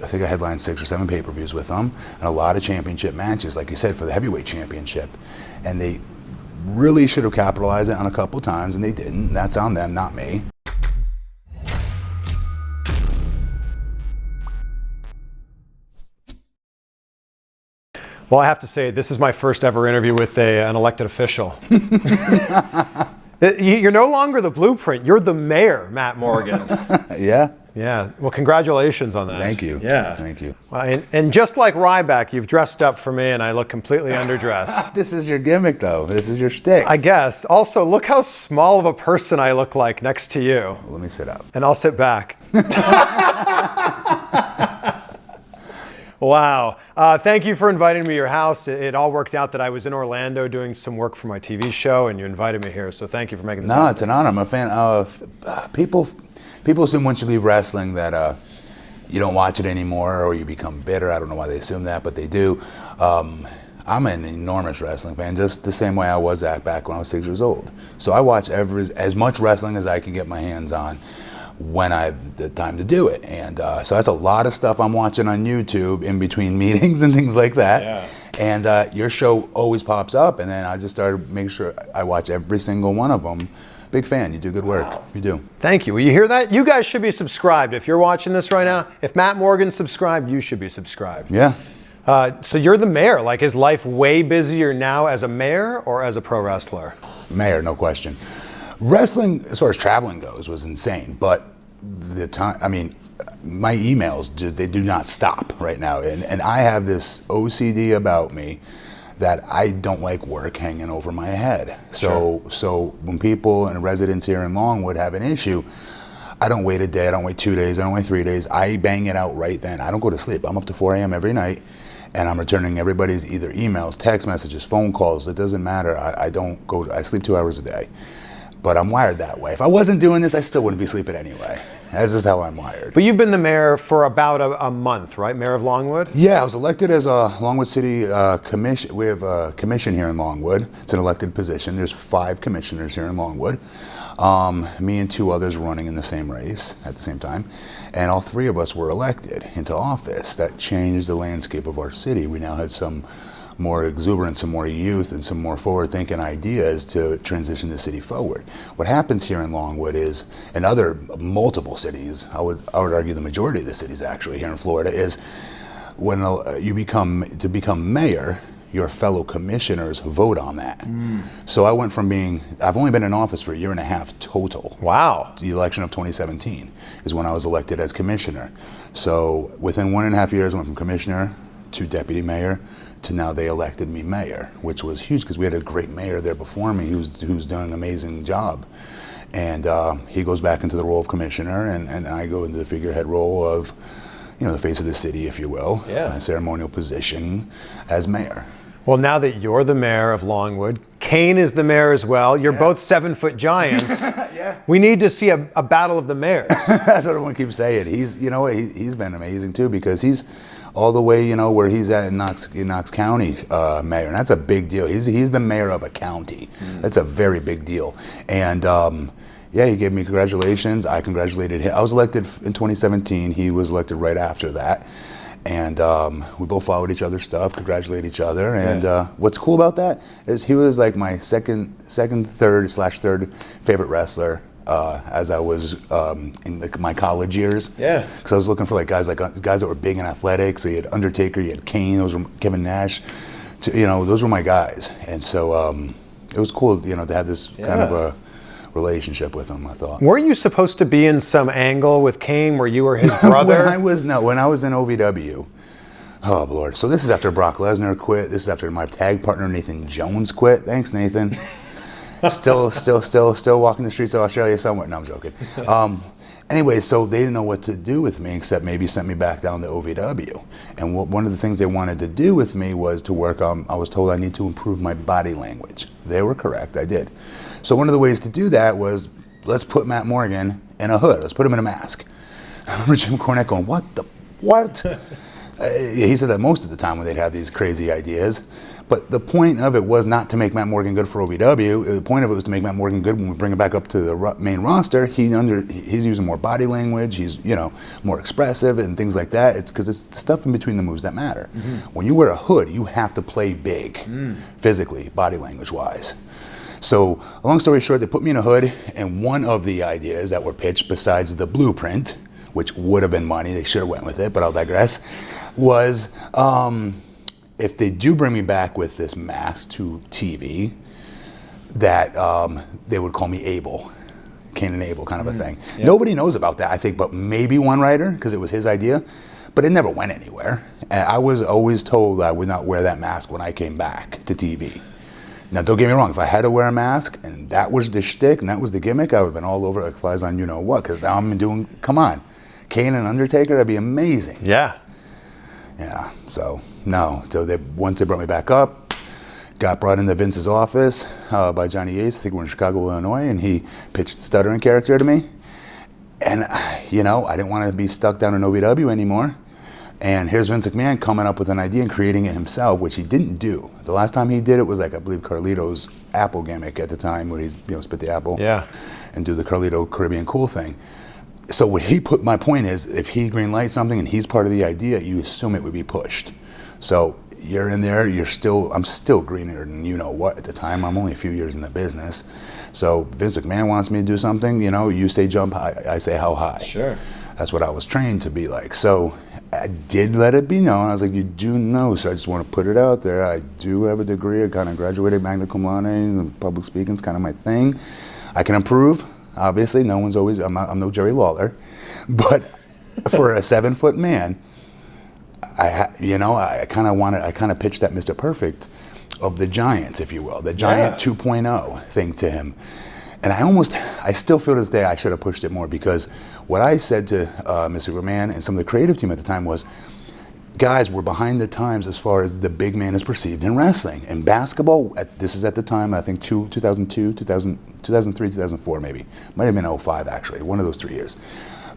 I think I headlined 6 or 7 pay-per-views with them, and a lot of championship matches, like you said, for the heavyweight championship. And they really should have capitalized it on a couple times, and they didn't. That's on them, not me. Well, I have to say, this is my first ever interview with an elected official. You're no longer the blueprint. You're the mayor, Matt Morgan. Yeah. Yeah. Well, congratulations on that. Thank you. Yeah. Thank you. And just like Ryback, you've dressed up for me, and I look completely underdressed. This is your gimmick, though. This is your shtick. I guess. Also, look how small of a person I look like next to you. Well, let me sit up. And I'll sit back. Wow. Thank you for inviting me to your house. It all worked out that I was in Orlando doing some work for my TV show, and you invited me here. So thank you for making this happen. No, it's an honor. I'm a fan of people assume once you leave wrestling that you don't watch it anymore or you become bitter. I don't know why they assume that, but they do. I'm an enormous wrestling fan, just the same way I was back when I was 6 years old. So I watch as much wrestling as I can get my hands on when I have the time to do it. And so that's a lot of stuff I'm watching on YouTube in between meetings and things like that. Yeah. And your show always pops up, and then I just started making sure I watch every single one of them. Big fan. You do good work. Wow. You do. Thank you. Well, you hear that? You guys should be subscribed. If you're watching this right now, if Matt Morgan's subscribed, you should be subscribed. Yeah. So you're the mayor. Like, is life way busier now as a mayor or as a pro wrestler? Mayor, no question. Wrestling, as far as traveling goes, was insane. But the time, I mean, my emails, they do not stop right now. And I have this OCD about me that I don't like work hanging over my head. So when people and residents here in Longwood have an issue, I don't wait a day, I don't wait 2 days, I don't wait 3 days. I bang it out right then. I don't go to sleep. I'm up to 4 a.m. every night, and I'm returning everybody's either emails, text messages, phone calls. It doesn't matter. I sleep 2 hours a day. But I'm wired that way. If I wasn't doing this, I still wouldn't be sleeping anyway. That's just how I'm wired. But you've been the mayor for about a month, right? Mayor of Longwood? Yeah, I was elected as a Longwood City commission. We have a commission here in Longwood. It's an elected position. There's 5 commissioners here in Longwood. Me and 2 others running in the same race at the same time. And all 3 of us were elected into office. That changed the landscape of our city. We now had some more exuberance, some more youth, and some more forward-thinking ideas to transition the city forward. What happens here in Longwood is, and other multiple cities, I would argue the majority of the cities actually here in Florida, is when you become mayor, your fellow commissioners vote on that. So I went from I've only been in office for a year and a half total. Wow. The election of 2017 is when I was elected as commissioner. So within 1.5 years, I went from commissioner to deputy mayor to now they elected me mayor, which was huge because we had a great mayor there before me who's done an amazing job. And he goes back into the role of commissioner, and I go into the figurehead role of, the face of the city, if you will, a ceremonial position as mayor. Well, now that you're the mayor of Longwood, Kane is the mayor as well. You're both 7-foot giants. We need to see a battle of the mayors. That's what everyone keeps saying. He's been amazing too, because he's all the way, where he's at in Knox County mayor, and that's a big deal. He's the mayor of a county. That's a very big deal. And he gave me congratulations. I congratulated him. I was elected in 2017. He was elected right after that. And we both followed each other's stuff, congratulate each other. And what's cool about that is he was like my third favorite wrestler as I was in my college years. Yeah. Because I was looking for guys that were big and athletic. So you had Undertaker, you had Kane, those were Kevin Nash. Those were my guys. And so it was cool, to have this kind of a relationship with him, I thought. Weren't you supposed to be in some angle with Kane where you were his brother? When I was in OVW. Oh, Lord. So this is after Brock Lesnar quit. This is after my tag partner, Nathan Jones, quit. Thanks, Nathan. Still walking the streets of Australia somewhere. No, I'm joking. Anyway, so they didn't know what to do with me except maybe sent me back down to OVW. And one of the things they wanted to do with me was to work on, I was told I need to improve my body language. They were correct, I did. So one of the ways to do that was, let's put Matt Morgan in a hood. Let's put him in a mask. I remember Jim Cornette going, what? He said that most of the time when they'd have these crazy ideas. But the point of it was not to make Matt Morgan good for OVW. The point of it was to make Matt Morgan good when we bring him back up to the main roster. He's using more body language. He's more expressive and things like that. It's because it's the stuff in between the moves that matter. When you wear a hood, you have to play big, physically, body language wise. So, long story short, they put me in a hood, and one of the ideas that were pitched, besides the blueprint, which would have been money, they should have went with it, but I'll digress, was if they do bring me back with this mask to TV, that they would call me Abel, Kane and Abel kind of a thing. Yep. Nobody knows about that, I think, but maybe one writer, because it was his idea, but it never went anywhere. And I was always told I would not wear that mask when I came back to TV. Now, don't get me wrong, if I had to wear a mask and that was the shtick and that was the gimmick, I would have been all over like flies on you-know-what, because now I'm doing, come on, Kane and Undertaker, that'd be amazing. Yeah. Yeah, so, no. So once they brought me back up, got brought into Vince's office by Johnny Yates, I think we're in Chicago, Illinois, and he pitched the stuttering character to me. And, I didn't want to be stuck down in OVW anymore. And here's Vince McMahon coming up with an idea and creating it himself, which he didn't do. The last time he did it was I believe, Carlito's Apple gimmick at the time, where he spit the apple and do the Carlito Caribbean Cool thing. So my point is, if he greenlights something and he's part of the idea, you assume it would be pushed. So you're in there, I'm still greener than you-know-what at the time. I'm only a few years in the business. So Vince McMahon wants me to do something, you say jump high, I say how high. Sure. That's what I was trained to be like. So I did let it be known. I was like, you do know, so I just want to put it out there. I do have a degree. I kind of graduated magna cum laude, and public speaking is kind of my thing. I can improve, obviously. I'm no Jerry Lawler. But for a 7-foot man, I kind of pitched that Mr. Perfect of the Giants, if you will, the Giant 2.0 thing to him. And I still feel to this day I should have pushed it more, because what I said to Mr. McMahon and some of the creative team at the time was, guys, we're behind the times as far as the big man is perceived in wrestling. In basketball, this is at the time, I think 2002, 2003, 2004 maybe. Might have been 05 actually, one of those 3 years.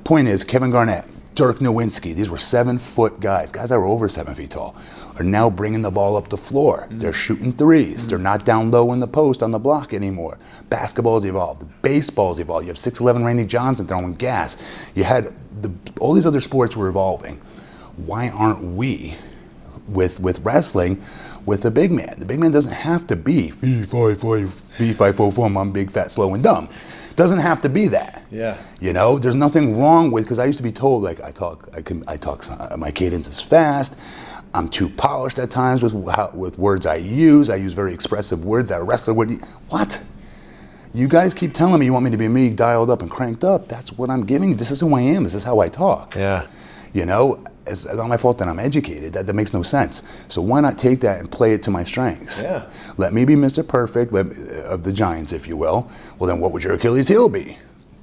Point is, Kevin Garnett, Dirk Nowitzki, these were 7-foot guys that were over 7 feet tall, are now bringing the ball up the floor. They're shooting threes. They're not down low in the post on the block anymore. Basketball's evolved. Baseball's evolved. You have 6'11" Randy Johnson throwing gas. You had all these other sports were evolving. Why aren't we with wrestling with the big man? The big man doesn't have to be B544, I'm big, fat, slow, and dumb. Doesn't have to be that. Yeah. There's nothing wrong with, because I used to be told, like, I talk, my cadence is fast. I'm too polished at times with words I use. I use very expressive words that a wrestler wouldn't. What? You guys keep telling me you want me to be me, dialed up and cranked up. That's what I'm giving you. This is who I am. This is how I talk. Yeah. It's not my fault that I'm educated. That makes no sense. So why not take that and play it to my strengths? Yeah. Let me be Mr. Perfect of the Giants, if you will. Well, then what would your Achilles heel be?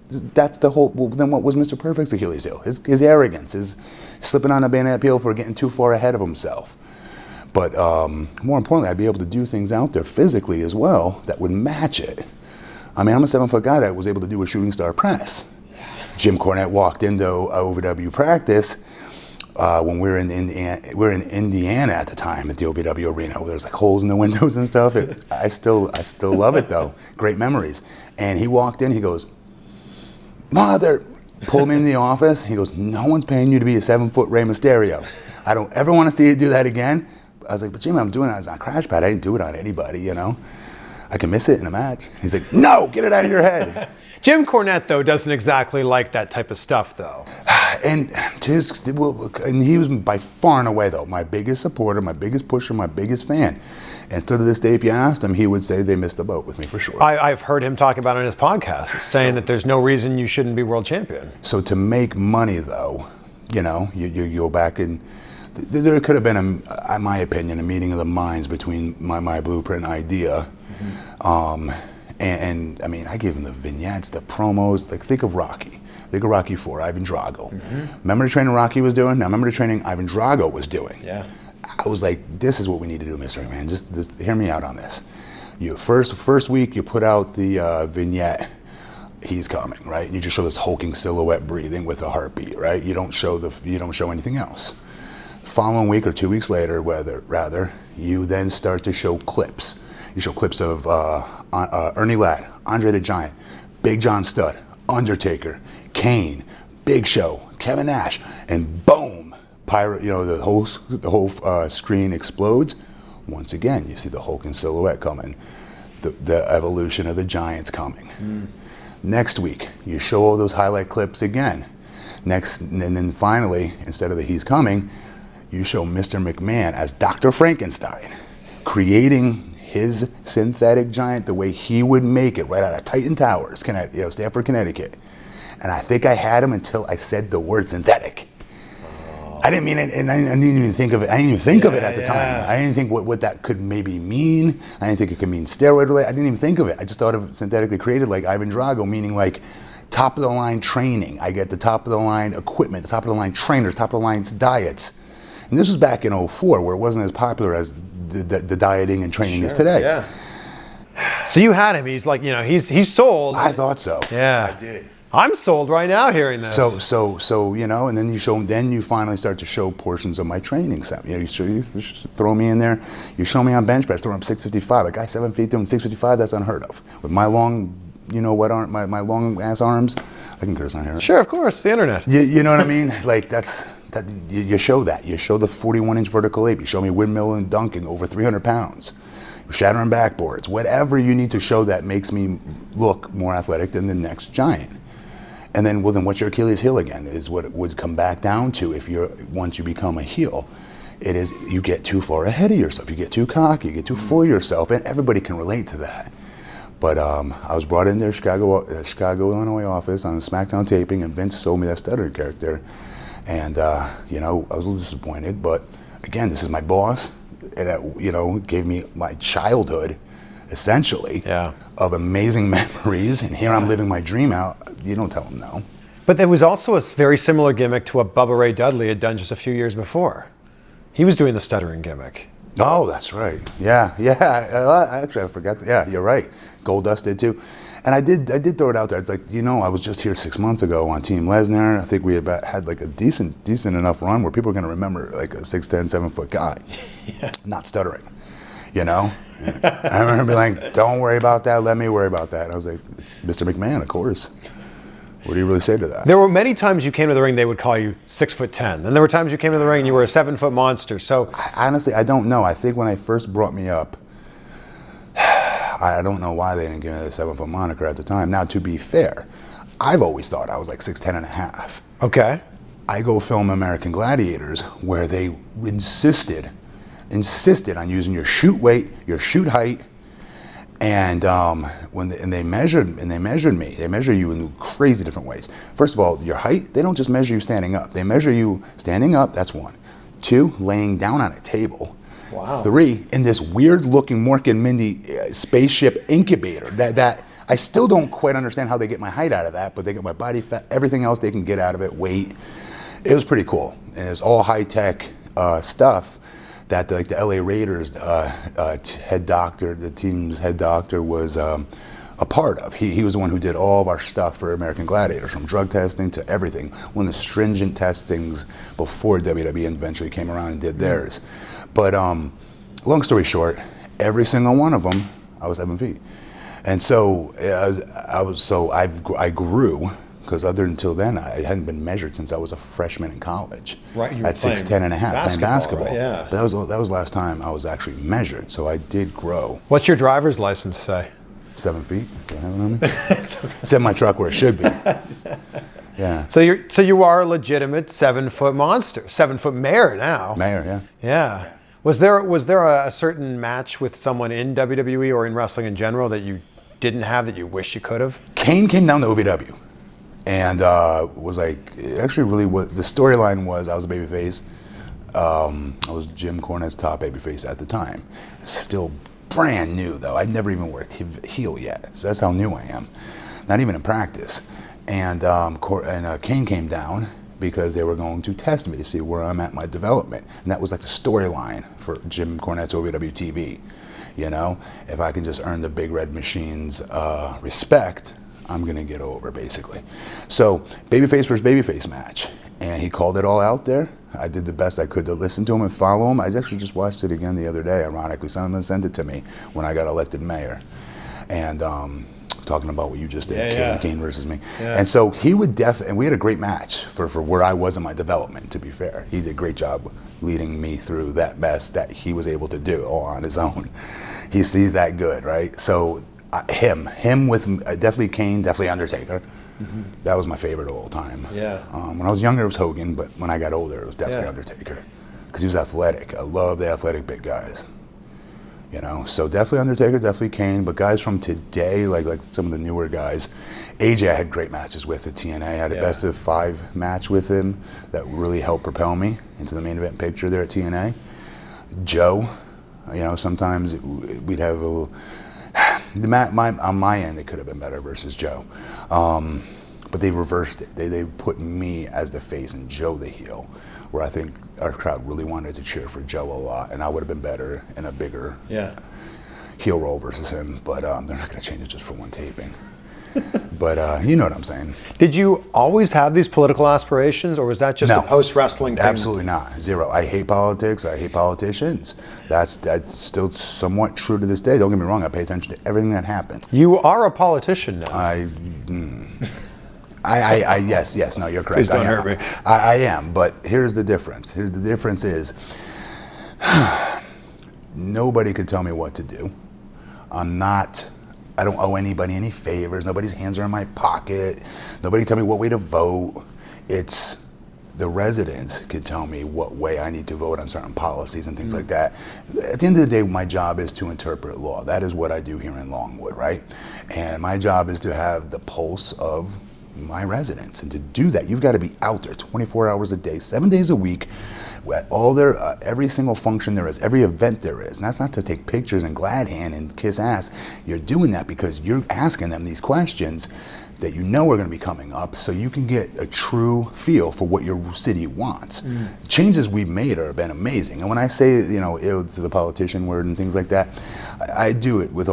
That's the whole. Well, then what was Mr. Perfect's Achilles heel? His arrogance, his slipping on a banana peel for getting too far ahead of himself. But more importantly, I'd be able to do things out there physically as well that would match it. I mean, I'm a 7-foot guy that was able to do a shooting star press. Jim Cornette walked into OVW practice when we were in Indiana at the time at the OVW arena, where there's like holes in the windows and stuff. I still love it though. Great memories. And he walked in. He goes, "Mother," pulled me into the office. He goes, "No one's paying you to be a 7-foot Rey Mysterio. I don't ever want to see you do that again." I was like, "But Jim, I'm doing it on a crash pad. I didn't do it on anybody, I can miss it in a match." He's like, "No, get it out of your head." Jim Cornette, though, doesn't exactly like that type of stuff, though. And he was by far and away, though, my biggest supporter, my biggest pusher, my biggest fan. And so to this day, if you asked him, he would say they missed the boat with me for sure. I've heard him talk about it on his podcast, saying that there's no reason you shouldn't be world champion. So to make money, though, you go back and there could have been, in my opinion, a meeting of the minds between my blueprint idea. Mm-hmm. And I mean, I gave him the vignettes, the promos. Like, think of Rocky. Think of Rocky 4, Ivan Drago. Mm-hmm. Remember the training Rocky was doing? Now remember the training Ivan Drago was doing. Yeah. I was like, this is what we need to do, Mr. McMahon. Just hear me out on this. First week, you put out the vignette, he's coming, right? And you just show this hulking silhouette breathing with a heartbeat, right? You don't show anything else. Following week or 2 weeks later, rather, you then start to show clips. You show clips of Ernie Ladd, Andre the Giant, Big John Studd, Undertaker, Kane, Big Show, Kevin Nash, and boom, the whole screen explodes. Once again, you see the Hulk in silhouette coming, the evolution of the Giants coming. Next week, you show all those highlight clips again. And then finally, instead of the He's Coming, you show Mr. McMahon as Dr. Frankenstein, creating his synthetic giant the way he would make it right out of Titan Towers, Stamford, Connecticut. And I think I had him until I said the word synthetic. I didn't mean it, and I didn't even think of it. I didn't even think of it at the time. I didn't think what that could maybe mean. I didn't think it could mean steroid related. I didn't even think of it. I just thought of synthetically created like Ivan Drago, meaning like top of the line training. I get the top of the line equipment, the top of the line trainers, top of the line diets. And this was back in 2004, where it wasn't as popular as the dieting and training is today. Yeah. So you had him. He's like, he's sold. I thought so. Yeah. I did. I'm sold right now hearing this. So and then you finally start to show portions of my training set. You throw me in there. You show me on bench press, throwing up 655. A guy 7 feet doing 655, that's unheard of. With my long, my long ass arms, I can curse on here. Sure, of course, the internet. You know what I mean? Like you show that. You show the 41-inch vertical leap. You show me windmill and dunking over 300 pounds. Shattering backboards. Whatever you need to show that makes me look more athletic than the next giant. And then, what's your Achilles heel again? Is what it would come back down to once you become a heel. It is you get too far ahead of yourself. You get too cocky. You get too full of yourself, and everybody can relate to that. But I was brought in their Chicago, Illinois office on a SmackDown taping, and Vince sold me that stuttering character. And I was a little disappointed. But again, this is my boss, and it gave me my childhood, essentially, of amazing memories. And here I'm living my dream out. You don't tell them no. But there was also a very similar gimmick to what Bubba Ray Dudley had done just a few years before. He was doing the stuttering gimmick. Oh, that's right. Yeah. Actually, I forgot. Yeah, you're right. Goldust did too. And I did throw it out there. It's like, I was just here 6 months ago on Team Lesnar. I think we had like a decent enough run where people are going to remember like a 6'10", 7-foot guy, not stuttering. I remember being like, don't worry about that. Let me worry about that. And I was like, Mr. McMahon, of course. What do you really say to that? There were many times you came to the ring, they would call you 6'10", and there were times you came to the ring and you were a 7-foot monster. So honestly, I don't know. I think when I first brought me up, I don't know why they didn't give me the 7-foot moniker at the time. Now, to be fair, I've always thought I was like 6'10" and a half. Okay. I go film American Gladiators, where they insisted on using your shoot weight, your shoot height, and they measured me. They measure you in crazy different ways. First of all, your height, they don't just measure you standing up. They measure you standing up, that's one. 2, laying down on a table. Wow. 3, in this weird-looking Mork and Mindy spaceship incubator. That I still don't quite understand how they get my height out of that, but they get my body fat, everything else they can get out of it, weight. It was pretty cool, and it's all high-tech stuff that the LA Raiders head doctor, the team's head doctor, was a part of. He was the one who did all of our stuff for American Gladiators, from drug testing to everything. One of the stringent testings before WWE eventually came around and did theirs. But long story short, every single one of them, I was 7 feet, and so I grew. Because until then, I hadn't been measured since I was a freshman in college. Right, you were at 6'10" and a half, playing basketball. Right, yeah. But that was the last time I was actually measured, so I did grow. What's your driver's license say? 7 feet. Do I have it on me? It's in my truck where it should be. Yeah. So you are a legitimate 7-foot monster, 7-foot mayor now. Mayor, yeah. Yeah. Was there a certain match with someone in WWE or in wrestling in general that you didn't have that you wish you could have? Kane came down to OVW. And was like, actually really what the storyline was, I was a babyface. I was Jim Cornette's top babyface at the time. Still brand new though. I'd never even worked heel yet. So that's how new I am. Not even in practice. And Kane came down because they were going to test me to see where I'm at my development. And that was like the storyline for Jim Cornette's OVW TV. If I can just earn the Big Red Machine's respect, I'm gonna get over, basically. So babyface versus babyface match, And he called it all out there. I did the best I could to listen to him and follow him. I actually just watched it again the other day, ironically. Someone sent it to me when I got elected mayor. And talking about what you just did, Kane versus me. Yeah. And so he would and we had a great match for where I was in my development, to be fair. He did a great job leading me through that mess that he was able to do all on his own. He's that good, right? So him with definitely Kane, definitely Undertaker. Mm-hmm. That was my favorite of all time. Yeah. When I was younger, it was Hogan, but when I got older, it was definitely Undertaker, because he was athletic. I love the athletic big guys. You know, so definitely Undertaker, definitely Kane, but guys from today, like some of the newer guys, AJ I had great matches with at TNA. I had a best of 5 match with him that really helped propel me into the main event picture there at TNA. Joe, you know, sometimes we'd have a little. On my end, it could have been better versus Joe. But they reversed it. They put me as the face and Joe the heel, where I think our crowd really wanted to cheer for Joe a lot, and I would have been better in a bigger heel role versus him. But they're not going to change it just for one taping. But you know what I'm saying. Did you always have these political aspirations, or was that just a post-wrestling thing? Absolutely not. Zero. I hate politics. I hate politicians. That's still somewhat true to this day. Don't get me wrong. I pay attention to everything that happens. You are a politician now. Yes. No, you're correct. Please don't hurt me. I am, but here's the difference. The difference is nobody could tell me what to do. I don't owe anybody any favors. Nobody's hands are in my pocket. Nobody can tell me what way to vote. It's the residents could tell me what way I need to vote on certain policies and things like that. At the end of the day, my job is to interpret law. That is what I do here in Longwood, right? And my job is to have the pulse of my residents. And to do that, you've got to be out there 24 hours a day, 7 days a week, at all every single function there is, every event there is. And that's not to take pictures and glad hand and kiss ass. You're doing that because you're asking them these questions that you know are going to be coming up, so you can get a true feel for what your city wants. Changes we've made have been amazing. And when I say, you know, to the politician word and things like that, I do it with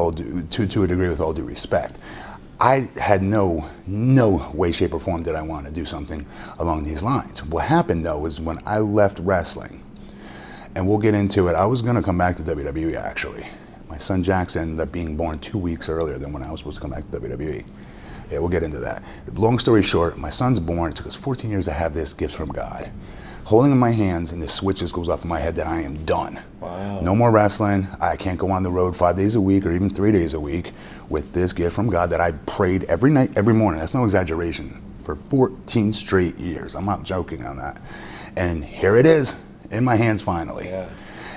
to a degree with all due respect. I had no way, shape, or form did I want to do something along these lines. What happened, though, is when I left wrestling, and we'll get into it, I was going to come back to WWE, actually. My son Jackson ended up being born 2 weeks earlier than when I was supposed to come back to WWE. Yeah, we'll get into that. Long story short, my son's born. It took us 14 years to have this gift from God. Holding in my hands, and the switch just goes off in my head that I am done. Wow. No more wrestling. I can't go on the road 5 days a week or even 3 days a week with this gift from God that I prayed every night, every morning. That's no exaggeration. For 14 straight years. I'm not joking on that. And here it is in my hands finally. Yeah.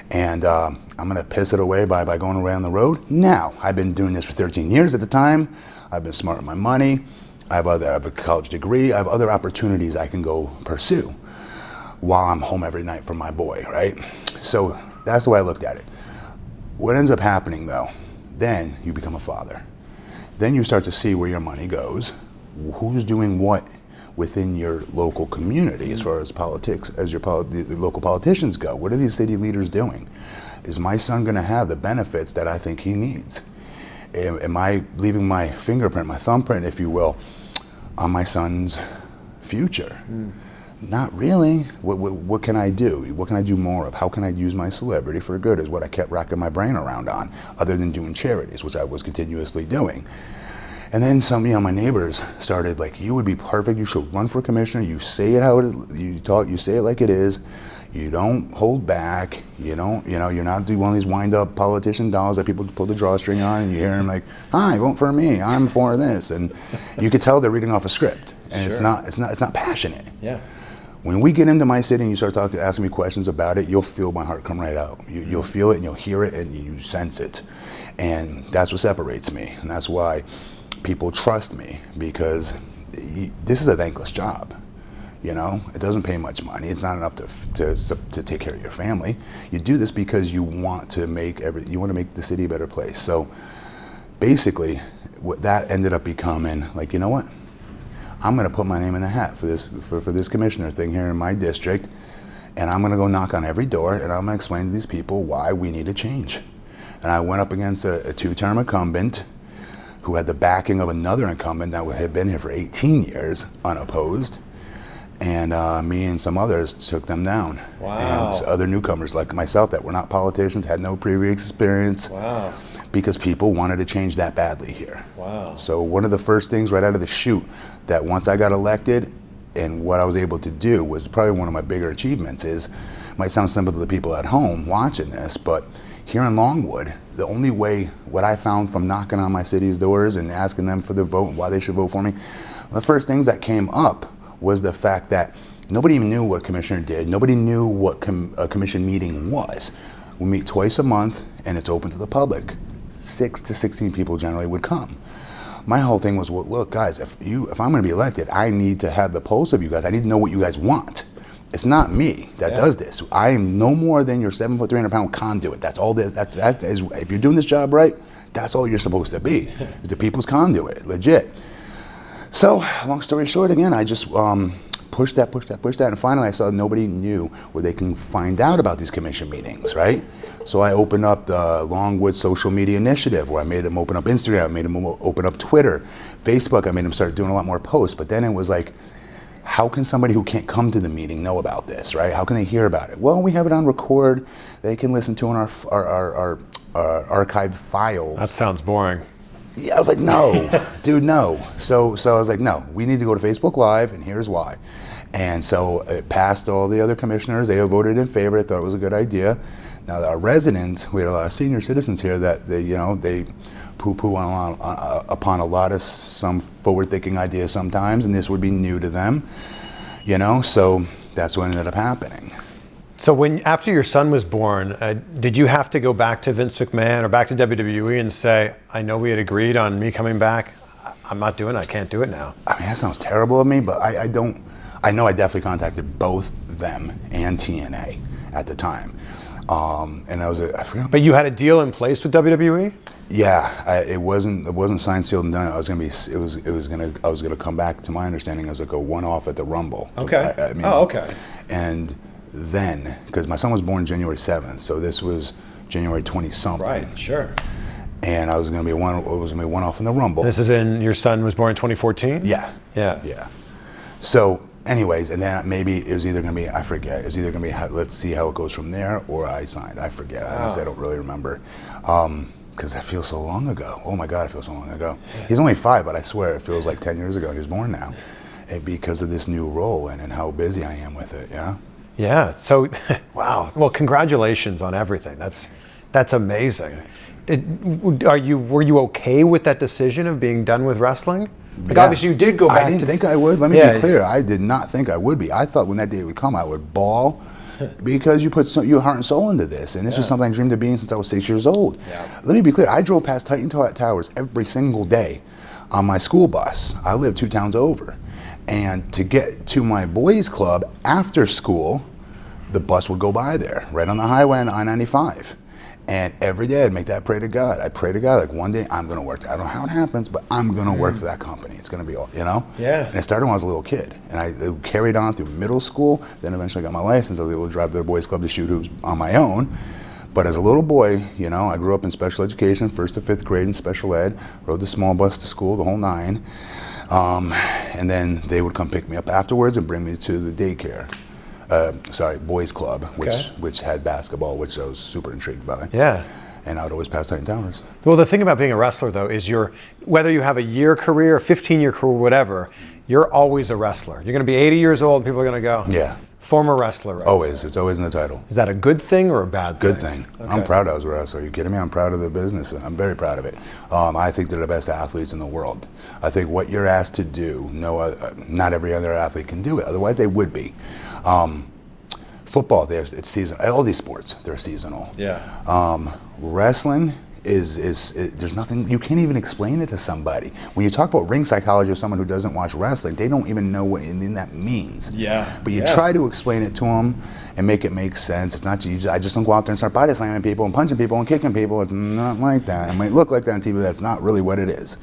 And I'm going to piss it away by going away on the road. Now, I've been doing this for 13 years at the time. I've been smart with my money. I have a college degree. I have other opportunities I can go pursue while I'm home every night for my boy, right? So that's the way I looked at it. What ends up happening, though, then you become a father. Then you start to see where your money goes, who's doing what within your local community as far as politics, as the local politicians go. What are these city leaders doing? Is my son going to have the benefits that I think he needs? Am I leaving my fingerprint, my thumbprint, if you will, on my son's future? Not really. What can I do? What can I do more of? How can I use my celebrity for good is what I kept racking my brain around on, other than doing charities, which I was continuously doing. And then my neighbors started like, you would be perfect. You should run for commissioner. You say it how you say it like it is. You don't hold back. You're not doing one of these wind-up politician dolls that people pull the drawstring on, and you hear them like, "Hi, vote for me. I'm for this," and you could tell they're reading off a script, and sure. It's not passionate. Yeah. When we get into my city and you start asking me questions about it, you'll feel my heart come right out. You'll feel it and you'll hear it and you sense it, and that's what separates me, and that's why people trust me, because this is a thankless job. You know, it doesn't pay much money. It's not enough to take care of your family. You do this because you want to make the city a better place. So basically, what that ended up becoming, like, you know what? I'm going to put my name in the hat for this commissioner thing here in my district, and I'm going to go knock on every door, and I'm going to explain to these people why we need a change. And I went up against a 2-term incumbent who had the backing of another incumbent that had been here for 18 years, unopposed. And me and some others took them down. Wow. And other newcomers like myself that were not politicians, had no previous experience. Wow. Because people wanted to change that badly here. Wow. So one of the first things right out of the chute that once I got elected and what I was able to do was probably one of my bigger achievements is, might sound simple to the people at home watching this, but here in Longwood, the only way, what I found from knocking on my city's doors and asking them for their vote and why they should vote for me, the first things that came up was the fact that nobody even knew what commissioner did. Nobody knew what a commission meeting was. We meet twice a month and it's open to the public. 6 to 16 people generally would come. My whole thing was, well, look, guys, if I'm going to be elected, I need to have the pulse of you guys. I need to know what you guys want. It's not me that does this. I am no more than your 7 foot, 300 pound conduit. That's all. That is, if you're doing this job right, that's all you're supposed to be. Is the people's conduit, legit. So, long story short, again, I just pushed that, and finally I saw nobody knew where they can find out about these commission meetings, right? So I opened up the Longwood Social Media Initiative, where I made them open up Instagram, I made them open up Twitter, Facebook, I made them start doing a lot more posts, but then it was like, how can somebody who can't come to the meeting know about this, right? How can they hear about it? Well, we have it on record, they can listen to in our archived files. That sounds boring. Yeah, I was like, no, dude, no. So I was like, no, we need to go to Facebook Live, and here's why. And so it passed all the other commissioners. They voted in favor. They thought it was a good idea. Now, our residents, we had a lot of senior citizens here that they poo-poo upon a lot of some forward-thinking ideas sometimes, and this would be new to them, so that's what ended up happening. So after your son was born, did you have to go back to Vince McMahon or back to WWE and say, I know we had agreed on me coming back, I'm not doing it, I can't do it now? I mean, that sounds terrible of me, but I know I definitely contacted both them and TNA at the time. And I forgot. But you had a deal in place with WWE? Yeah, it wasn't signed, sealed, and done. I was gonna come back, to my understanding, as like a one-off at the Rumble. Okay. Okay. And then, because my son was born January 7th, so this was January 20-something. Right, sure. And I was gonna be one off in the Rumble. This is your son was born in 2014? Yeah. Yeah. Yeah. So, anyways, and then maybe it was either gonna be, I forget, it was either gonna be, let's see how it goes from there, or I signed. I forget. Honestly, I don't really remember. Because that feels so long ago. Oh my God, it feels so long ago. He's only 5, but I swear it feels like 10 years ago. He was born now. And because of this new role and how busy I am with it, yeah? Yeah, so, wow. Well, congratulations on everything. That's amazing. Were you okay with that decision of being done with wrestling? Like, obviously you did go back. I didn't think I would. Let me be clear. I did not think I would be. I thought when that day would come, I would bawl because you put your heart and soul into this. And this was something I dreamed of being since I was 6 years old. Yeah. Let me be clear. I drove past Titan Towers every single day on my school bus. I live 2 towns over. And to get to my boys' club after school, the bus would go by there, right on the highway on I-95. And every day I'd make that pray to God. I'd pray to God, like, one day I'm gonna work. I don't know how it happens, but I'm gonna work for that company. It's gonna be all, Yeah. And it started when I was a little kid. And I carried on through middle school, then eventually got my license. I was able to drive to the boys' club to shoot hoops on my own. But as a little boy, I grew up in special education, 1st to 5th grade in special ed, rode the small bus to school, the whole 9. And then they would come pick me up afterwards and bring me to the daycare. Boys Club, which had basketball, which I was super intrigued by. Yeah. And I would always pass Titan Towers. Well, the thing about being a wrestler, though, is whether you have a year career, a 15-year career, whatever, you're always a wrestler. You're going to be 80 years old, and people are going to go, yeah, former wrestler. Right? Always. It's always in the title. Is that a good thing or a bad thing? Good thing. Okay. I'm proud I was a wrestler. Are you kidding me? I'm proud of the business. I'm very proud of it. I think they're the best athletes in the world. I think what you're asked to do, not every other athlete can do it. Otherwise, they would be. Football, it's seasonal. All these sports, they're seasonal. Yeah. Wrestling there's nothing, you can't even explain it to somebody. When you talk about ring psychology with someone who doesn't watch wrestling, they don't even know what anything that means. Yeah. But you try to explain it to them and make it make sense. It's not, I just don't go out there and start body slamming people and punching people and kicking people. It's not like that. It might look like that on TV, that's not really what it is.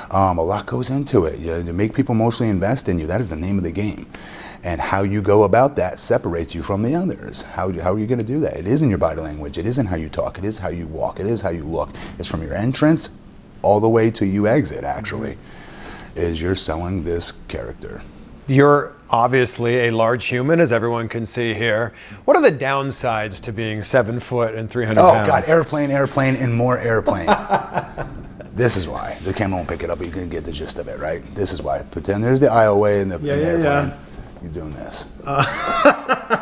A lot goes into it. To make people emotionally invest in you, that is the name of the game. And how you go about that separates you from the others. How are you going to do that? It is in your body language. It isn't how you talk. It is how you walk. It is how you look. It's from your entrance all the way to you exit, actually, is you're selling this character. You're obviously a large human, as everyone can see here. What are the downsides to being 7 foot and 300 Oh pounds? God, airplane, and more airplane. This is why. The camera won't pick it up, but you can get the gist of it, right? This is why. Pretend there's the aisleway and the airplane. You're doing this.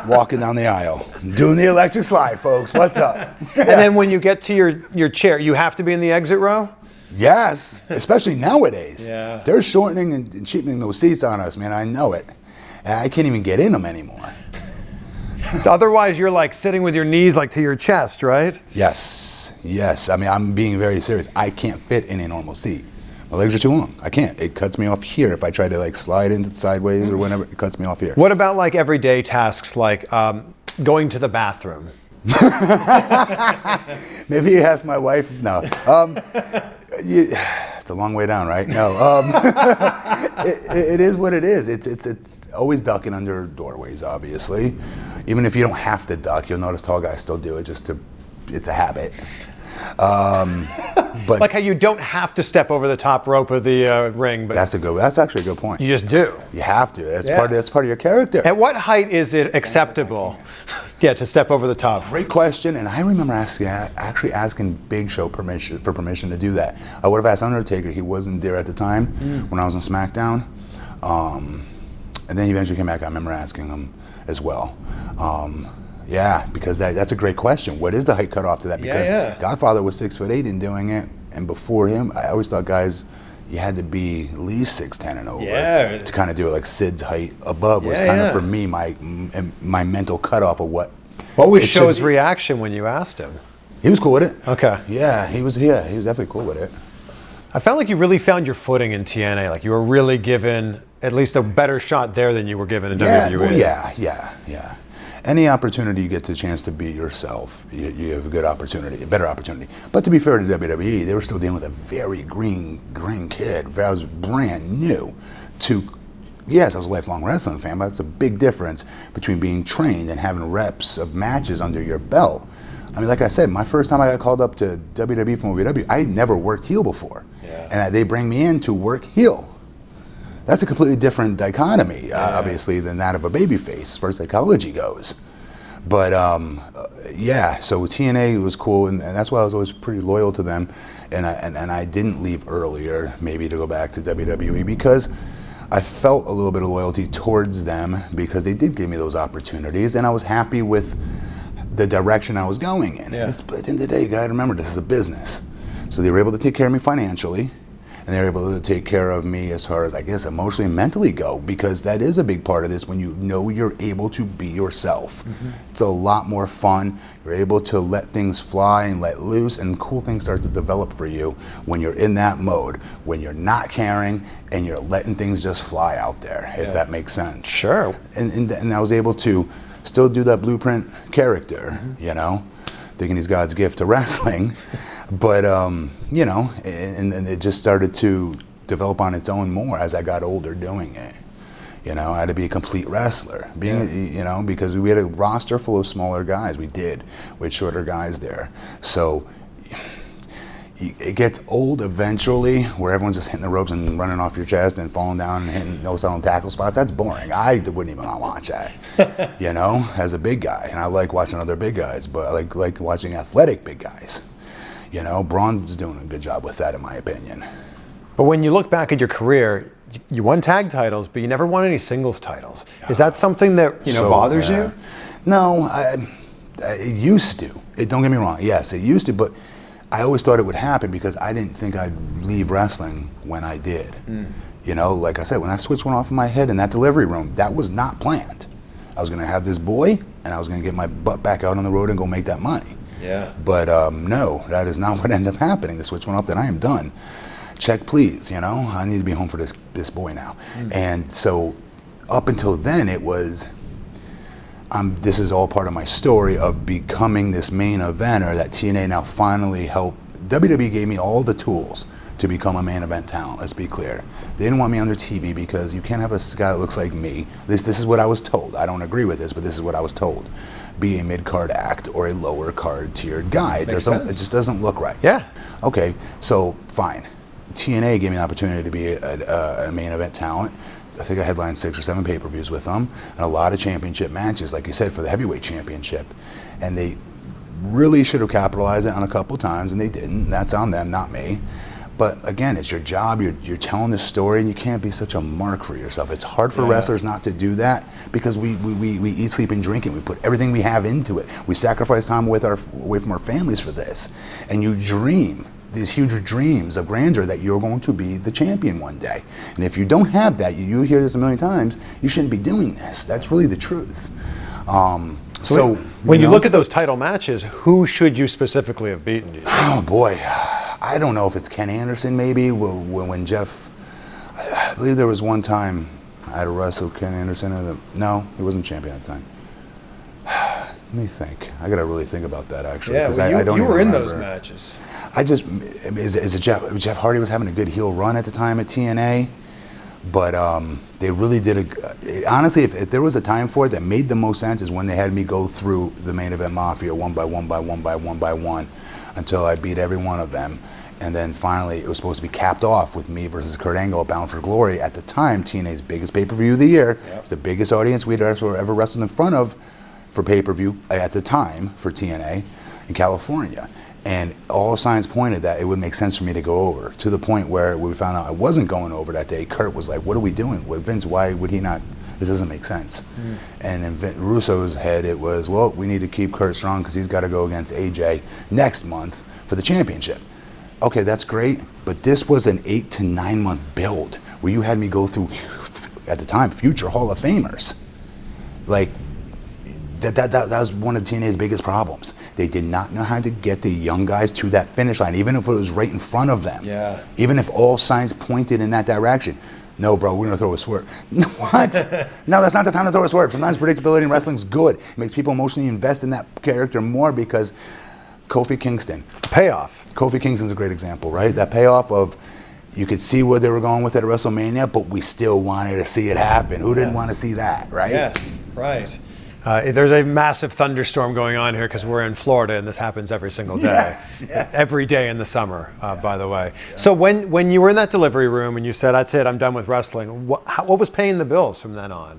Walking down the aisle. Doing the electric slide, folks. What's up? And then when you get to your chair, you have to be in the exit row? Yes, especially nowadays. Yeah. They're shortening and cheapening those seats on us, man. I know it. I can't even get in them anymore. So otherwise, you're like sitting with your knees like to your chest, right? Yes. I mean, I'm being very serious. I can't fit in a normal seat. My legs are too long. I can't. It cuts me off here. If I try to like slide into sideways or whatever, it cuts me off here. What about like everyday tasks like going to the bathroom? Maybe ask my wife. No. It's a long way down, right? No. It is what it is. It's always ducking under doorways, obviously. Even if you don't have to duck, you'll notice tall guys still do it it's a habit. But Like how you don't have to step over the top rope of the ring, but that's actually a good point. you just do. You have to. That's part of your character. At what height is it acceptable? To step over the top. Great question, and I remember actually asking Big Show permission to do that. I would have asked Undertaker. He wasn't there at the time when I was on SmackDown, and then he eventually came back. I remember asking him as well. Because that's a great question. What is the height cutoff to that? Because Godfather was 6'8" in doing it, and before him, I always thought guys, you had to be at least 6'10" and over to kind of do it. Like Sid's height above was kind of for me my mental cutoff of what. What was Show's reaction when you asked him? He was cool with it. Okay. Yeah, he was definitely cool with it. I felt like you really found your footing in TNA. Like you were really given at least a better shot there than you were given in WWE. Well, yeah. Any opportunity you get the chance to be yourself, you have a good opportunity, a better opportunity. But to be fair to WWE, they were still dealing with a very green kid. I was brand new yes, I was a lifelong wrestling fan, but it's a big difference between being trained and having reps of matches under your belt. I mean, like I said, my first time I got called up to WWE from OVW, I had never worked heel before. And they bring me in to work heel. That's a completely different dichotomy, obviously, than that of a babyface, as far as psychology goes. But so TNA was cool, and that's why I was always pretty loyal to them. And I didn't leave earlier, maybe to go back to WWE, because I felt a little bit of loyalty towards them because they did give me those opportunities, and I was happy with the direction I was going in. But at the end of the day, you gotta remember, this is a business. So they were able to take care of me financially, and they were able to take care of me as far as, I guess, emotionally and mentally go, because that is a big part of this when you know you're able to be yourself. It's a lot more fun. You're able to let things fly and let loose, and cool things start to develop for you when you're in that mode, when you're not caring and you're letting things just fly out there, if that makes sense. Sure. And I was able to still do that blueprint character, thinking he's God's gift to wrestling. But, and it just started to develop on its own more as I got older doing it. I had to be a complete wrestler, because we had a roster full of smaller guys. We had shorter guys there. So it gets old eventually, where everyone's just hitting the ropes and running off your chest and falling down and hitting no-selling tackle spots. That's boring. I wouldn't even want to watch that, as a big guy. And I like watching other big guys, but I like watching athletic big guys. Braun's doing a good job with that, in my opinion. But when you look back at your career, you won tag titles, but you never won any singles titles. Is that something that bothers you? No, it used to. Don't get me wrong. Yes, it used to, but I always thought it would happen because I didn't think I'd leave wrestling when I did. Like I said, when that switch went off in my head in that delivery room, that was not planned. I was going to have this boy, and I was going to get my butt back out on the road and go make that money. But no, that is not what ended up happening. The switch went off, then I am done. Check, please, I need to be home for this boy now. And so up until then, it was, this is all part of my story of becoming this main eventer that TNA now finally helped. WWE gave me all the tools to become a main event talent, let's be clear. They didn't want me on their TV because you can't have a guy that looks like me. This is what I was told. I don't agree with this, but this is what I was told. Be a mid-card act or a lower card tiered guy. It just doesn't look right. Yeah. Okay, so fine. TNA gave me an opportunity to be a main event talent. I think I headlined 6 or 7 pay-per-views with them, and a lot of championship matches, like you said, for the heavyweight championship. And they really should have capitalized it on a couple times, and they didn't. That's on them, not me. But again, it's your job. You're telling the story, and you can't be such a mark for yourself. It's hard for wrestlers not to do that because we eat, sleep, and drink it. We put everything we have into it. We sacrifice time away from our families for this. And you dream these huge dreams of grandeur that you're going to be the champion one day. And if you don't have that, you hear this a million times, you shouldn't be doing this. That's really the truth. So when you look at those title matches, who should you specifically have beaten? Do you think? Oh boy, I don't know if it's Ken Anderson maybe, when Jeff, I believe there was one time I had to wrestle Ken Anderson. No, he wasn't champion at the time. Let me think. I got to really think about that actually. Yeah, I don't you even were in remember. those matches. Is it Jeff Hardy was having a good heel run at the time at TNA, but they really did honestly, if there was a time for it that made the most sense is when they had me go through the main event Mafia one by one until I beat every one of them. And then finally it was supposed to be capped off with me versus Kurt Angle at Bound for Glory. At the time, TNA's biggest pay-per-view of the year. Yep. It was the biggest audience we'd ever wrestled in front of for pay-per-view at the time for TNA in California. And all signs pointed that it would make sense for me to go over, to the point where we found out I wasn't going over that day. Kurt was like, what are we doing? Vince, why would he not? This doesn't make sense. And in Russo's head, it was, well, we need to keep Kurt strong because he's got to go against AJ next month for the championship. Okay, that's great, but this was an 8 to 9 month build where you had me go through, at the time, future Hall of Famers. Like, that was one of TNA's biggest problems. They did not know how to get the young guys to that finish line, even if it was right in front of them. Yeah. Even if all signs pointed in that direction. No, bro, we're gonna throw a swerve. What? No, that's not the time to throw a swerve. Sometimes predictability in wrestling's good. It makes people emotionally invest in that character more because Kofi Kingston. It's the payoff. Kofi Kingston's a great example, right? That payoff of you could see where they were going with it at WrestleMania, but we still wanted to see it happen. Who didn't want to see that, right? Yes, right. There's a massive thunderstorm going on here because we're in Florida and this happens every single day. Yes. Every day in the summer, by the way. Yeah. So when you were in that delivery room and you said, that's it, I'm done with wrestling, what was paying the bills from then on?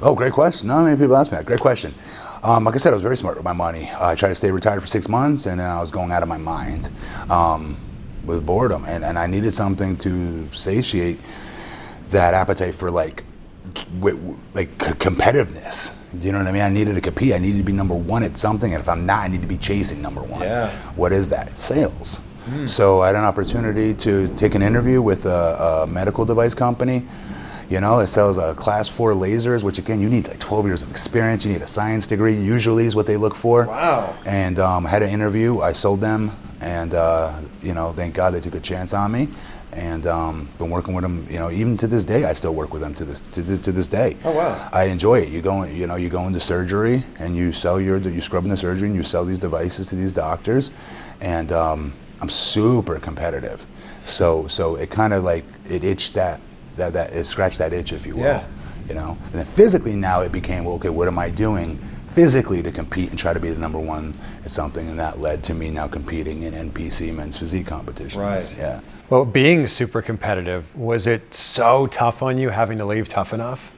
Oh, great question. Not many people ask me that. Great question. Like I said, I was very smart with my money. I tried to stay retired for 6 months and then I was going out of my mind with boredom. And I needed something to satiate that appetite for competitiveness. Do you know what I mean? I needed to compete. I needed to be number one at something, and if I'm not, I need to be chasing number one. Yeah. What is that? Sales. So I had an opportunity to take an interview with a medical device company. You know, it sells class 4 lasers, which again, you need like 12 years of experience. You need a science degree, usually is what they look for. Wow. And I had an interview. I sold them, and thank God they took a chance on me. And been working with them, even to this day. I still work with them to this day. Oh wow! I enjoy it. You go into surgery and you sell you scrub in the surgery and you sell these devices to these doctors, and I'm super competitive. So it kind of like it itched that it scratched that itch, if you will. Yeah. And then physically now it became, well, okay, what am I doing physically to compete and try to be the number one at something, and that led to me now competing in NPC men's physique competitions. Right. Yeah. Well, being super competitive, was it so tough on you having to leave Tough Enough?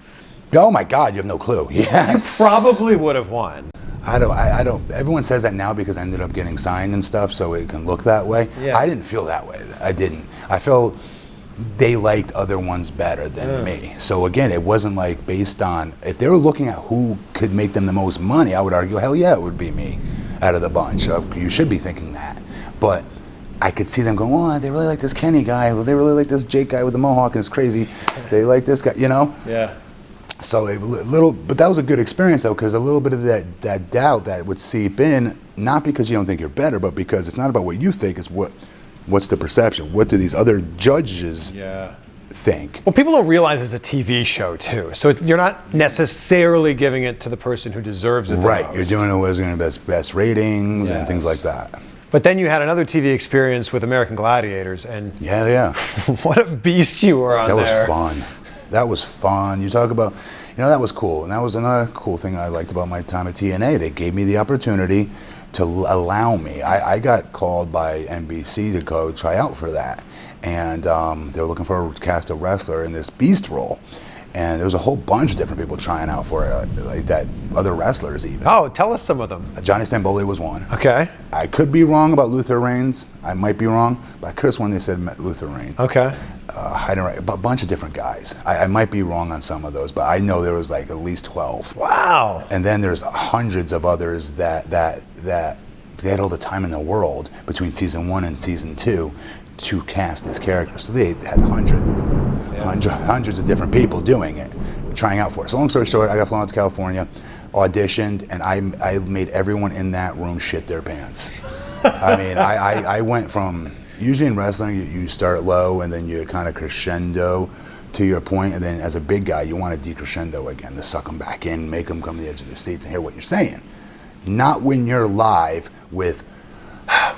Oh my God, you have no clue. Yes. You probably would have won. I don't. Everyone says that now because I ended up getting signed and stuff, so it can look that way. Yeah. I didn't feel that way. I didn't. I felt they liked other ones better than me. So again, it wasn't like based on, if they were looking at who could make them the most money, I would argue, hell yeah, it would be me out of the bunch. So you should be thinking that. But I could see them going, oh, they really like this Kenny guy. Well, they really like this Jake guy with the mohawk and it's crazy. They like this guy, Yeah. So but that was a good experience though, because a little bit of that doubt that would seep in, not because you don't think you're better, but because it's not about what you think, it's what's the perception? What do these other judges think? Well, people don't realize it's a TV show too, so you're not necessarily giving it to the person who deserves it the Right, most. you're doing it who's going to best ratings and things like that. But then you had another TV experience with American Gladiators, and Yeah. what a beast you were on there. That was fun. You talk about, that was cool. And that was another cool thing I liked about my time at TNA. They gave me the opportunity to allow me. I got called by NBC to go try out for that. And they were looking for a cast of wrestler in this beast role. And there was a whole bunch of different people trying out for it, like that, other wrestlers even. Oh, tell us some of them. Johnny Stamboli was one. Okay. I could be wrong about Luther Reigns. I might be wrong, but I could have sworn they said Luther Reigns. Okay. A bunch of different guys. I might be wrong on some of those, but I know there was like at least 12. Wow. And then there's hundreds of others that they had all the time in the world between season 1 and season 2 to cast this character. So they had hundreds of different people doing it, trying out for it. So long story short, I got flown out to California, auditioned, and I made everyone in that room shit their pants. I mean, I went from, usually in wrestling, you start low and then you kind of crescendo to your point, and then as a big guy, you want to decrescendo again, to suck them back in, make them come to the edge of their seats and hear what you're saying. Not when you're live with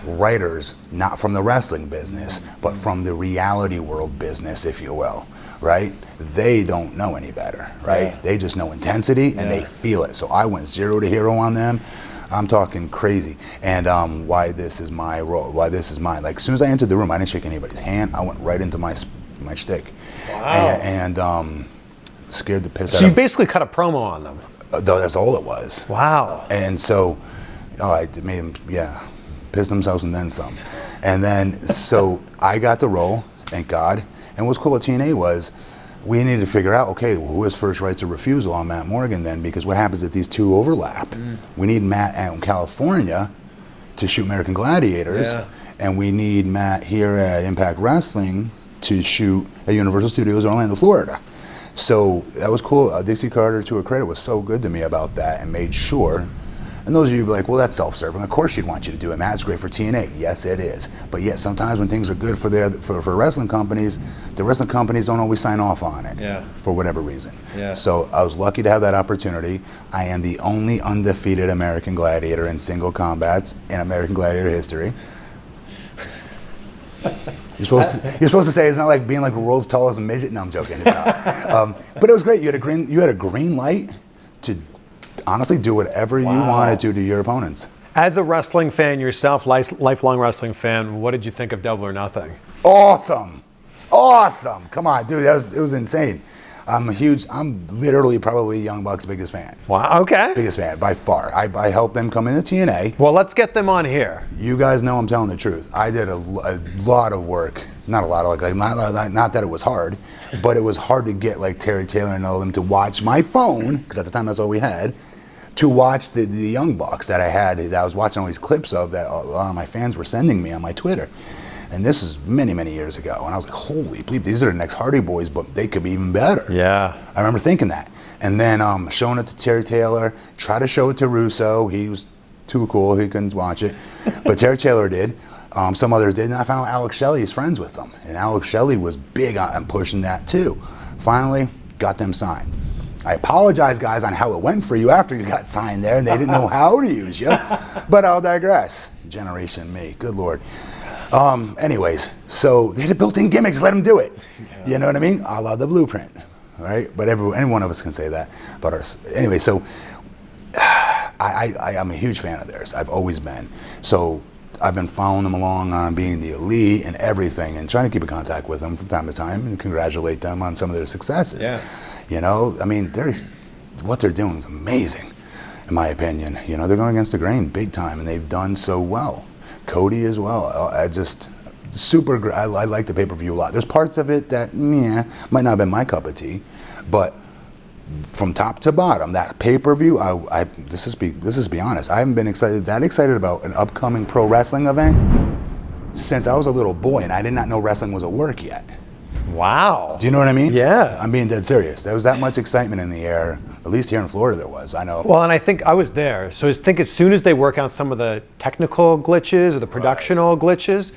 writers, not from the wrestling business, but from the reality world business, if you will, right? They don't know any better, right? Yeah. They just know intensity and they feel it. So I went 0 to hero on them. I'm talking crazy. And why this is my role, why this is mine. Like, as soon as I entered the room, I didn't shake anybody's hand. I went right into my shtick. Wow. And scared the piss out of them. So you them. basically cut a promo on them. That's all it was. Wow. And so, I made them, piss themselves and then some. And then, so I got the role, thank God. And what's cool about TNA was, we needed to figure out, okay, well, who has first rights of refusal on Matt Morgan then? Because what happens if these two overlap? We need Matt out in California to shoot American Gladiators, and we need Matt here at Impact Wrestling to shoot at Universal Studios, Orlando, Florida. So that was cool. Dixie Carter, to her credit, was so good to me about that and made sure. And those of you be like, well, that's self-serving. Of course she'd want you to do it. Matt, it's great for TNA. Yes, it is. But yet sometimes when things are good for wrestling companies, the wrestling companies don't always sign off on it for whatever reason. Yeah. So I was lucky to have that opportunity. I am the only undefeated American Gladiator in single combats in American Gladiator history. You're supposed to say it's not like being like the world's tallest midget. No, I'm joking. It's not. But it was great. You had a green light to honestly do whatever you wanted to your opponents. As a wrestling fan yourself, lifelong wrestling fan, what did you think of Double or Nothing? Awesome. Come on, dude. It was insane. I'm literally probably Young Bucks' biggest fan. Wow, okay. Biggest fan, by far. I helped them come into TNA. Well, let's get them on here. You guys know I'm telling the truth. I did a lot of work. Not a lot of not that it was hard, but it was hard to get like Terry Taylor and all of them to watch my phone, because at the time that's all we had, to watch the Young Bucks that I was watching all these clips of that a lot of my fans were sending me on my Twitter. And this is many, many years ago. And I was like, holy bleep, these are the next Hardy Boys, but they could be even better. Yeah. I remember thinking that. And then showing it to Terry Taylor, try to show it to Russo. He was too cool, he couldn't watch it. But Terry Taylor did. Some others did. And I found out Alex Shelley is friends with them. And Alex Shelley was big on pushing that too. Finally, got them signed. I apologize, guys, on how it went for you after you got signed there and they didn't know how to use you. But I'll digress. Generation me, good Lord. Anyways, so they had built-in gimmicks, let them do it. You know what I mean? A la the Blueprint, right? But any one of us can say that. But anyway, so I'm a huge fan of theirs. I've always been. So I've been following them along on being the elite and everything, and trying to keep in contact with them from time to time and congratulate them on some of their successes. Yeah. You know, I mean, what they're doing is amazing, in my opinion. You know, they're going against the grain big time, and they've done so well. Cody as well. I just super. I like the pay-per-view a lot. There's parts of it that might not have been my cup of tea, but from top to bottom, that pay-per-view. This is be honest. I haven't been that excited about an upcoming pro wrestling event since I was a little boy, and I did not know wrestling was a work yet. Wow. Do you know what I mean? Yeah. I'm being dead serious. There was that much excitement in the air, at least here in Florida there was, I know. Well, and I think I was there. So I think as soon as they work out some of the technical glitches or the productional glitches,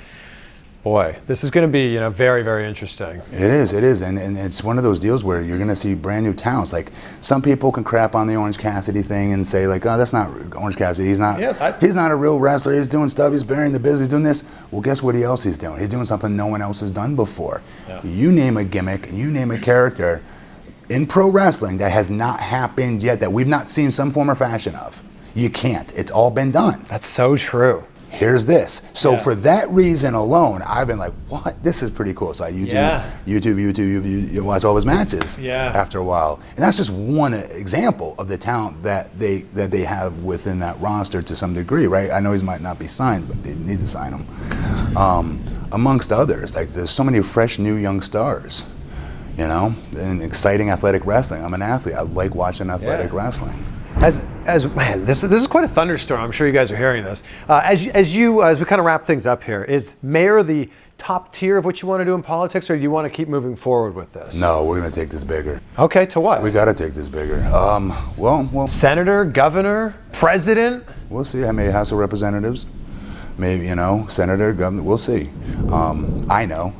boy, this is going to be, very, very interesting. It is. And it's one of those deals where you're going to see brand new talents. Like, some people can crap on the Orange Cassidy thing and say, like, oh, that's not Orange Cassidy. He's not a real wrestler. He's doing stuff. He's burying the business. He's doing this. Well, guess what else he's doing? He's doing something no one else has done before. Yeah. You name a gimmick, you name a character in pro wrestling that has not happened yet, that we've not seen some form or fashion of. You can't. It's all been done. That's so true. here's this. So Yeah. for that reason alone, I've been like, what? This is pretty cool. So I YouTube, you watch all his matches after a while. And that's just one example of the talent that they have within that roster to some degree, right? I know he might not be signed, but they need to sign him. Amongst others, like there's so many fresh, new young stars, you know, and exciting athletic wrestling. I'm an athlete. I like watching athletic wrestling. As man, this is quite a thunderstorm. I'm sure you guys are hearing this. As we kind of wrap things up here, is mayor the top tier of what you want to do in politics, or do you want to keep moving forward with this? No, we're going to take this bigger. Okay, to what? We got to take this bigger. Well, senator, governor, president. We'll see. I may House of Representatives, maybe, you know, senator, governor. We'll see. I know.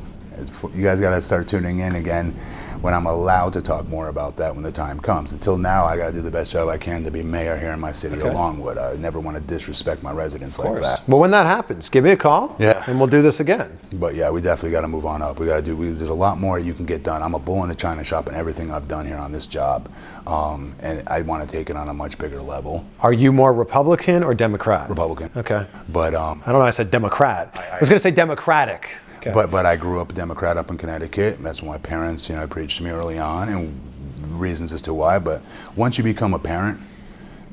You guys got to start tuning in again when I'm allowed to talk more about that when the time comes. Until now, I got to do the best job I can to be mayor here in my city of Longwood. I never want to disrespect my residents like that. Well, when that happens, give me a call, and we'll do this again. But yeah, we definitely got to move on up. We got to do. There's a lot more you can get done. I'm a bull in the china shop in everything I've done here on this job, and I want to take it on a much bigger level. Are you more Republican or Democrat? Republican. Okay. But I don't know. I said Democrat. I was going to say Democratic. Okay. But I grew up a Democrat up in Connecticut. That's what my parents, you know, preached to me early on, and reasons as to why. But once you become a parent,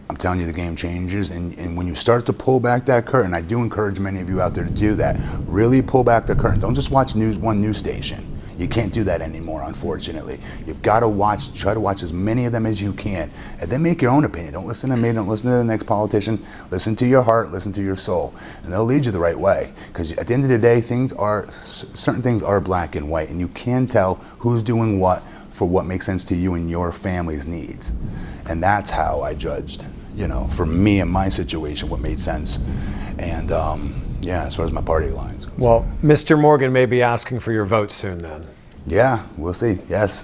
I'm telling you, the game changes. And when you start to pull back that curtain, I do encourage many of you out there to do that. Really pull back the curtain. Don't just watch one news station. You can't do that anymore, unfortunately. You've got to try to watch as many of them as you can, and then make your own opinion. Don't listen to me, don't listen to the next politician. Listen to your heart, listen to your soul, and they'll lead you the right way. Because at the end of the day, certain things are black and white, and you can tell who's doing what for what makes sense to you and your family's needs. And that's how I judged, you know, for me and my situation, what made sense. And as far as my party lines. Well, Mr. Morgan may be asking for your vote soon then. Yeah, we'll see. Yes.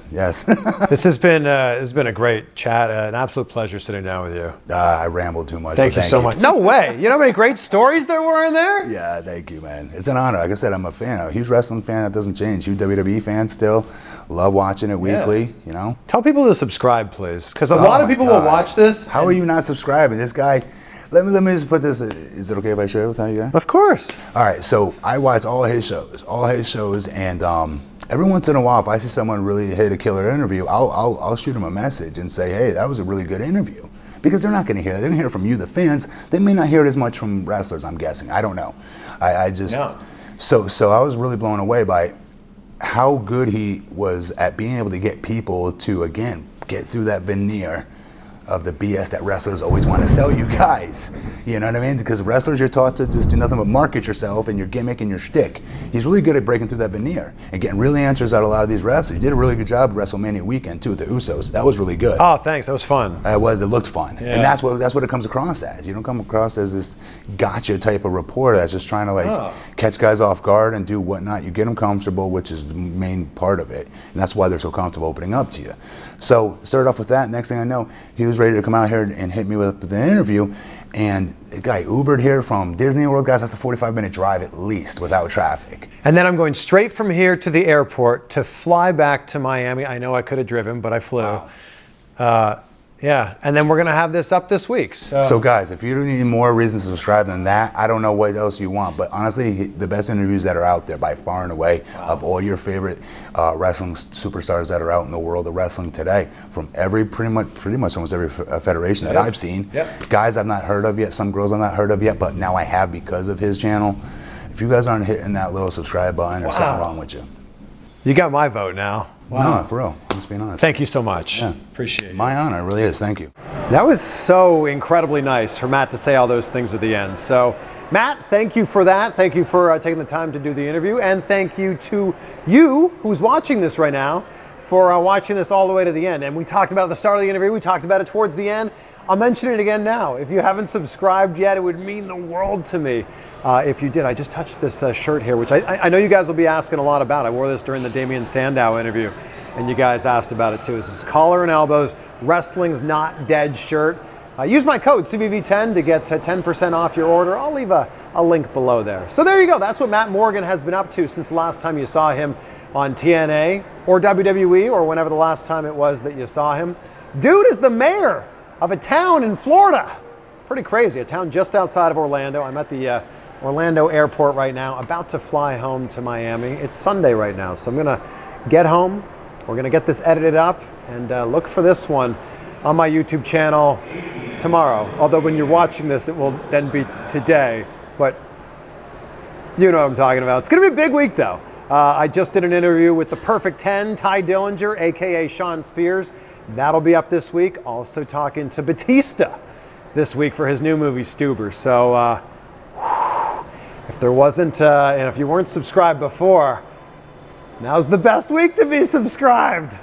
This has been a great chat. An absolute pleasure sitting down with you. I rambled too much. Thank you so much. No way. You know how many great stories there were in there? Yeah, thank you, man. It's an honor. Like I said, I'm a fan. I'm a huge wrestling fan. That doesn't change. Huge WWE fan still. Love watching it weekly, you know. Tell people to subscribe, please, because a lot of people will watch this. How are you not subscribing? This guy... Let me just put this. Is it okay if I share it with you guys? Of course. All right. So I watch all his shows, and every once in a while, if I see someone really hit a killer interview, I'll shoot them a message and say, hey, that was a really good interview. Because they're not going to hear it. They're going to hear it from you, the fans. They may not hear it as much from wrestlers, I'm guessing. I don't know. So I was really blown away by how good he was at being able to get people to, again, get through that veneer of the BS that wrestlers always want to sell you guys. You know what I mean? Because wrestlers, you're taught to just do nothing but market yourself and your gimmick and your shtick. He's really good at breaking through that veneer and getting real answers out of a lot of these wrestlers. He did a really good job at WrestleMania weekend too with the Usos. That was really good. Oh, thanks. That was fun. It looked fun. Yeah. And that's what it comes across as. You don't come across as this gotcha type of reporter that's just trying to catch guys off guard and do whatnot. You get them comfortable, which is the main part of it. And that's why they're so comfortable opening up to you. So started off with that. Next thing I know, he was ready to come out here and hit me with an interview. And the guy Ubered here from Disney World, guys, that's a 45-minute drive at least without traffic. And then I'm going straight from here to the airport to fly back to Miami. I know I could have driven, but I flew. Wow. And then we're going to have this up this week. So guys, if you need more reasons to subscribe than that, I don't know what else you want. But honestly, the best interviews that are out there by far and away of all your favorite wrestling superstars that are out in the world of wrestling today, from pretty much almost every federation that I've seen. Yep. Guys I've not heard of yet, some girls I've not heard of yet, but now I have because of his channel. If you guys aren't hitting that little subscribe button, there's something wrong with you. You got my vote now. Wow. No, for real. I'm just being honest. Thank you so much. Yeah. Appreciate it. My honor, it really is. Thank you. That was so incredibly nice for Matt to say all those things at the end. So, Matt, thank you for that. Thank you for taking the time to do the interview. And thank you to you who's watching this right now for watching this all the way to the end. And we talked about it at the start of the interview. We talked about it towards the end. I'll mention it again now. If you haven't subscribed yet, it would mean the world to me if you did. I just touched this shirt here, which I know you guys will be asking a lot about. I wore this during the Damian Sandow interview, and you guys asked about it too. This is Collar and Elbows, Wrestling's Not Dead shirt. Use my code CVV10 to get 10% off your order. I'll leave a link below there. So there you go. That's what Matt Morgan has been up to since the last time you saw him on TNA or WWE or whenever the last time it was that you saw him. Dude is the mayor of a town in Florida. Pretty crazy, a town just outside of Orlando. I'm at the Orlando Airport right now, about to fly home to Miami. It's Sunday right now, so I'm gonna get home. We're gonna get this edited up and look for this one on my YouTube channel tomorrow. Although when you're watching this, it will then be today, but you know what I'm talking about. It's gonna be a big week though. I just did an interview with the Perfect 10, Ty Dillinger, AKA Sean Spears. That'll be up this week. Also talking to Batista this week for his new movie, Stuber. So if there wasn't, and if you weren't subscribed before, now's the best week to be subscribed.